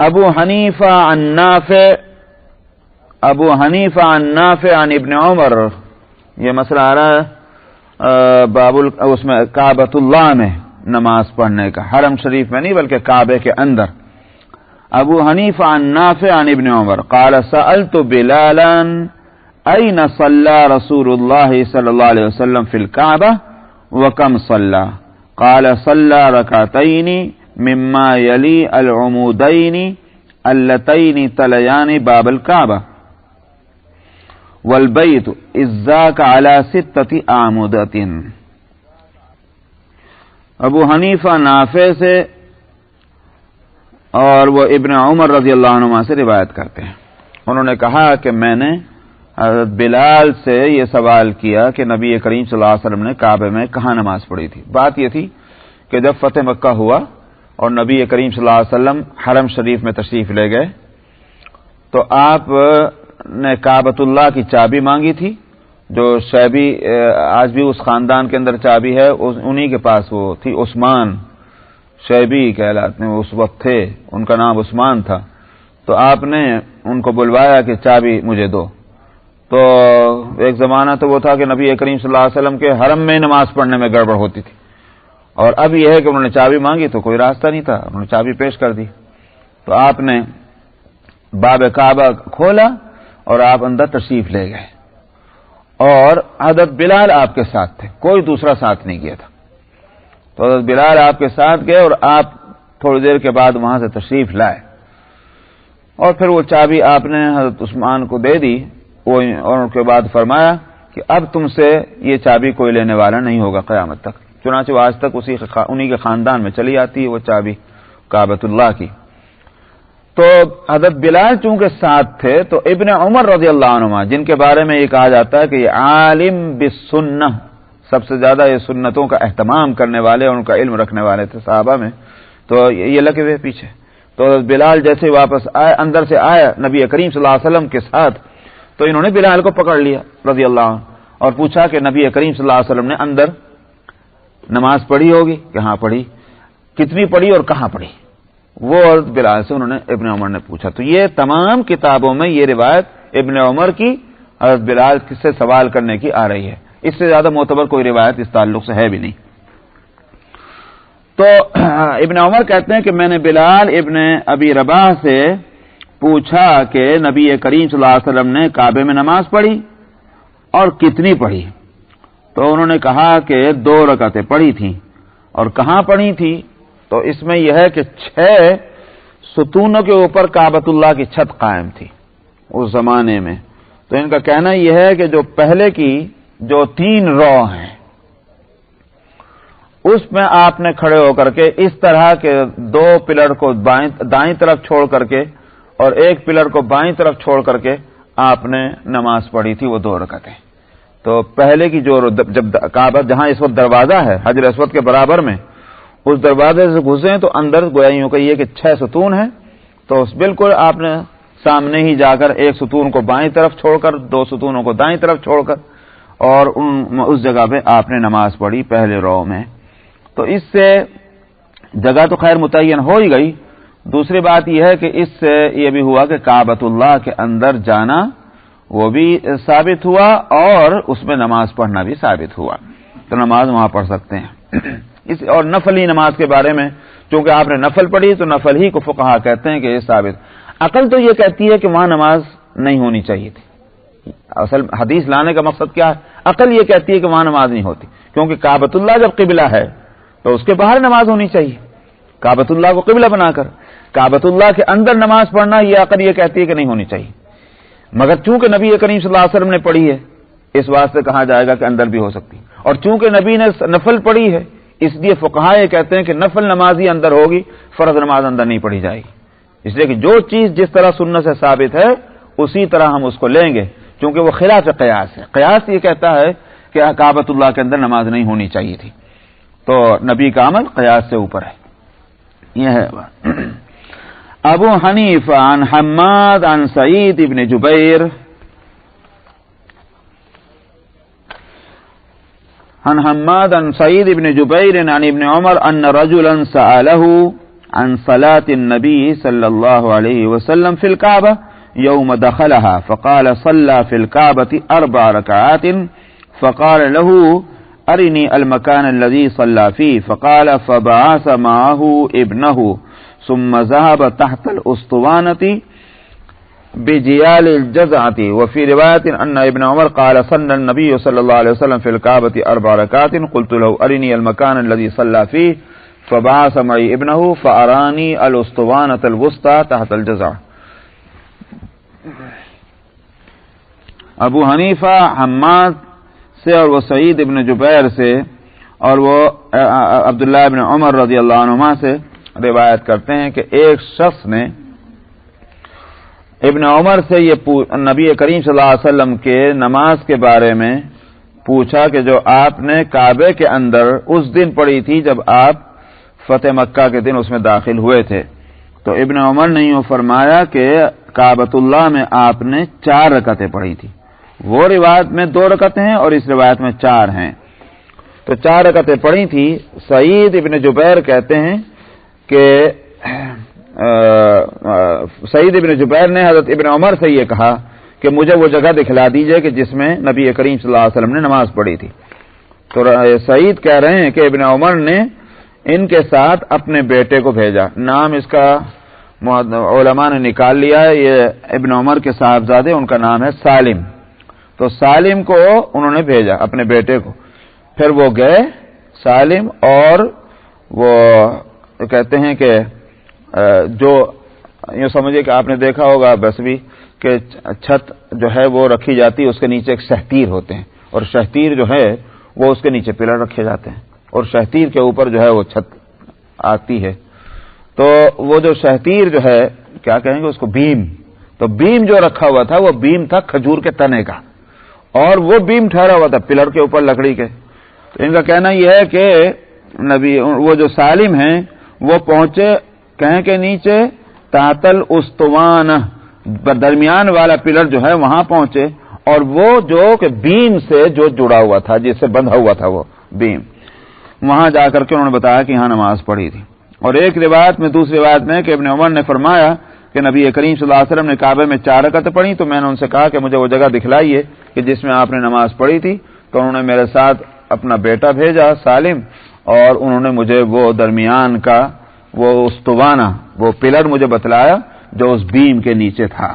ابو حنیفہ عن نافع عن ابن عمر، یہ مسئلہ آ رہا ہے اس میں کعبۃ اللہ میں نماز پڑھنے کا، حرم شریف میں نہیں بلکہ کعبے کے اندر۔ ابو حنیفہ عن نافع عن ابن عمر قال سألت بلالا أين صلى رسول الله صلى الله عليه وسلم في الكعبة وكم صلى؟ قال صلى ركعتين مما يلي العمودين اللتين تليان باب الكعبة والبيت إذ ذاك على 6 أعمدة۔ ابو حنیفہ نافع سے اور وہ ابن عمر رضی اللہ عنہما سے روایت کرتے ہیں، انہوں نے کہا کہ میں نے حضرت بلال سے یہ سوال کیا کہ نبی کریم صلی اللہ علیہ وسلم نے کعبے میں کہاں نماز پڑھی تھی۔ بات یہ تھی کہ جب فتح مکہ ہوا اور نبی کریم صلی اللہ علیہ وسلم حرم شریف میں تشریف لے گئے تو آپ نے کعبۃ اللہ کی چابی مانگی تھی، جو شیبی آج بھی اس خاندان کے اندر چابی ہے، انہی کے پاس وہ تھی، عثمان شیبی کہلاتے ہیں، اس وقت تھے، ان کا نام عثمان تھا۔ تو آپ نے ان کو بلوایا کہ چابی مجھے دو۔ تو ایک زمانہ تو وہ تھا کہ نبی کریم صلی اللہ علیہ وسلم کے حرم میں نماز پڑھنے میں گڑبڑ ہوتی تھی، اور اب یہ ہے کہ انہوں نے چابی مانگی تو کوئی راستہ نہیں تھا، انہوں نے چابی پیش کر دی۔ تو آپ نے باب کعبہ کھولا اور آپ اندر تشریف لے گئے، اور حضرت بلال آپ کے ساتھ تھے، کوئی دوسرا ساتھ نہیں گیا تھا۔ تو حضرت بلال آپ کے ساتھ گئے اور آپ تھوڑی دیر کے بعد وہاں سے تشریف لائے، اور پھر وہ چابی آپ نے حضرت عثمان کو دے دی، اور ان کے بعد فرمایا کہ اب تم سے یہ چابی کوئی لینے والا نہیں ہوگا قیامت تک۔ چنانچہ وہ آج تک انہی کے خاندان میں چلی آتی ہے وہ چابی کعبۃ اللہ کی۔ تو حضرت بلال چونکہ ساتھ تھے تو ابن عمر رضی اللہ عنہما، جن کے بارے میں یہ کہا جاتا ہے کہ یہ عالم بالسنہ، سب سے زیادہ یہ سنتوں کا اہتمام کرنے والے اور ان کا علم رکھنے والے تھے صحابہ میں، تو یہ لگے ہوئے پیچھے۔ تو حضرت بلال جیسے واپس آئے، اندر سے آیا نبی کریم صلی اللہ علیہ وسلم کے ساتھ، تو انہوں نے بلال کو پکڑ لیا رضی اللہ عنہ اور پوچھا کہ نبی کریم صلی اللہ علیہ وسلم نے اندر نماز پڑھی ہوگی؟ کہ ہاں پڑھی۔ کتنی پڑھی اور کہاں پڑھی؟ وہ حضرت بلال سے انہوں نے ابن عمر نے پوچھا۔ تو یہ تمام کتابوں میں یہ روایت ابن عمر کی حضرت بلال سے سوال کرنے کی آ رہی ہے، اس سے زیادہ معتبر کوئی روایت اس تعلق سے ہے بھی نہیں۔ تو ابن عمر کہتے ہیں کہ میں نے بلال ابن ابی رباح سے پوچھا کہ نبی کریم صلی اللہ علیہ وسلم نے کعبے میں نماز پڑھی اور کتنی پڑھی؟ تو انہوں نے کہا کہ 2 رکعتیں پڑھی تھیں۔ اور کہاں پڑھی تھی؟ تو اس میں یہ ہے کہ 6 ستونوں کے اوپر کعبۃ اللہ کی چھت قائم تھی اس زمانے میں۔ تو ان کا کہنا یہ ہے کہ جو پہلے کی جو 3 رو ہیں اس میں آپ نے کھڑے ہو کر کے اس طرح کے 2 پلر کو دائیں طرف چھوڑ کر کے اور 1 پلر کو بائیں طرف چھوڑ کر کے آپ نے نماز پڑھی تھی، وہ 2 رکعتیں۔ تو پہلے کی جو جب کعبہ جہاں اس وقت دروازہ ہے حجر اسود کے برابر میں، اس دروازے سے گھسیں تو اندر گویا یوں کہیے کہ 6 ستون ہیں، تو بالکل آپ نے سامنے ہی جا کر 1 ستون کو بائیں طرف چھوڑ کر 2 ستونوں کو دائیں طرف چھوڑ کر اور اس جگہ پہ آپ نے نماز پڑھی پہلے رو میں۔ تو اس سے جگہ تو خیر متعین ہو ہی گئی، دوسری بات یہ ہے کہ اس سے یہ بھی ہوا کہ کعبۃ اللہ کے اندر جانا وہ بھی ثابت ہوا اور اس میں نماز پڑھنا بھی ثابت ہوا، تو نماز وہاں پڑھ سکتے ہیں۔ اور نفلی نماز کے بارے میں چونکہ آپ نے نفل پڑھی تو نفل ہی کو فقہا کہتے ہیں کہ یہ ثابت۔ عقل تو یہ کہتی ہے کہ وہاں نماز نہیں ہونی چاہیے تھی، اصل حدیث لانے کا مقصد کیا ہے؟ عقل یہ کہتی ہے کہ وہاں نماز نہیں ہوتی، کیونکہ کعبۃ اللہ جب قبلہ ہے تو اس کے باہر نماز ہونی چاہیے، کعبۃ اللہ کو قبلہ بنا کر۔ کعبۃ اللہ کے اندر نماز پڑھنا یہ عقل یہ کہتی ہے کہ نہیں ہونی چاہیے، مگر چونکہ نبی کریم صلی اللہ علیہ وسلم نے پڑھی ہے اس واسطے کہا جائے گا کہ اندر بھی ہو سکتی، اور چونکہ نبی نے نفل پڑھی ہے اس لیے فقہا یہ کہتے ہیں کہ نفل نماز ہی اندر ہوگی، فرض نماز اندر نہیں پڑھی جائے گی، اس لیے کہ جو چیز جس طرح سنت سے ثابت ہے اسی طرح ہم اس کو لیں گے، کیونکہ وہ خلاف قیاس ہے۔ قیاس یہ کہتا ہے کہ کعبۃ اللہ کے اندر نماز نہیں ہونی چاہیے تھی، تو نبی کا عمل قیاس سے اوپر ہے، یہ ہے بات۔ ابو حنیفہ عن حماد عن سعید ابن جبیر عن حماد عن سعید ابن جبیر عن ابن عمر ان رجلا سأله عن صلاة النبي صلى الله عليه وسلم في الكعبة يوم دخلها فقال صلى في الكعبة 4 ركعات فقال له أرني المكان الذي صلى فيه فقال فبعث معه ابنه ثم ذهب تحت الأسطوانة بجيال الجزعة. وفي رواية أن ابن عمر قال صلى النبي صلى الله عليه وسلم في الكعبة 4 ركعات قلت له أرني المكان الذي صلى فيه فبعث معي ابنه فأراني الأسطوانة الوسطى تحت الجزعة. ابو حنیفہ حماد سے اور وہ سعید ابن جبیر سے اور وہ عبداللہ ابن عمر رضی اللہ عنہما سے روایت کرتے ہیں کہ ایک شخص نے ابن عمر سے یہ نبی کریم صلی اللہ علیہ وسلم کے نماز کے بارے میں پوچھا کہ جو آپ نے کعبے کے اندر اس دن پڑھی تھی جب آپ فتح مکہ کے دن اس میں داخل ہوئے تھے. تو ابن عمر نے یوں فرمایا کہ کعبۃ اللہ میں آپ نے 4 رکعتیں پڑھی تھی. وہ روایت میں 2 رکعتیں ہیں اور اس روایت میں 4 ہیں. تو 4 رکعتیں پڑھی تھی. سعید ابن جبیر کہتے ہیں کہ سعید ابن جبیر نے حضرت ابن عمر سے یہ کہا کہ مجھے وہ جگہ دکھلا دیجئے کہ جس میں نبی کریم صلی اللہ علیہ وسلم نے نماز پڑھی تھی. تو سعید کہہ رہے ہیں کہ ابن عمر نے ان کے ساتھ اپنے بیٹے کو بھیجا. نام اس کا علماء نے نکال لیا ہے. یہ ابن عمر کے صاحبزادے ان کا نام ہے سالم. تو سالم کو انہوں نے بھیجا اپنے بیٹے کو. پھر وہ گئے سالم اور وہ کہتے ہیں کہ جو یوں سمجھے کہ آپ نے دیکھا ہوگا بس بھی کہ چھت جو ہے وہ رکھی جاتی ہے, اس کے نیچے ایک شہتیر ہوتے ہیں اور شہتیر جو ہے وہ اس کے نیچے پلر رکھے جاتے ہیں اور شہتیر کے اوپر جو ہے وہ چھت آتی ہے. تو وہ جو شہتیر جو ہے کیا کہیں گے اس کو بیم. تو بیم جو رکھا ہوا تھا وہ بیم تھا کھجور کے تنے کا اور وہ بیم ٹھہرا ہوا تھا پلر کے اوپر لکڑی کے. تو ان کا کہنا یہ ہے کہ نبی وہ جو سالم ہیں وہ پہنچے کہیں کے نیچے تاتل استوان درمیان والا پلر جو ہے وہاں پہنچے اور وہ جو کہ بیم سے جو جڑا ہوا تھا جس سے بندھا ہوا تھا وہ بیم وہاں جا کر کے انہوں نے بتایا کہ یہاں نماز پڑھی تھی. اور ایک روایت میں دوسری روایت میں کہ ابن عمر نے فرمایا کہ نبی کریم صلی اللہ علیہ وسلم نے کعبے میں 4 رکعتیں پڑھی تو میں نے ان سے کہا کہ مجھے وہ جگہ دکھلائیے کہ جس میں آپ نے نماز پڑھی تھی. تو انہوں نے میرے ساتھ اپنا بیٹا بھیجا سالم اور انہوں نے مجھے وہ درمیان کا وہ استوانہ وہ پلر مجھے بتلایا جو اس بیم کے نیچے تھا.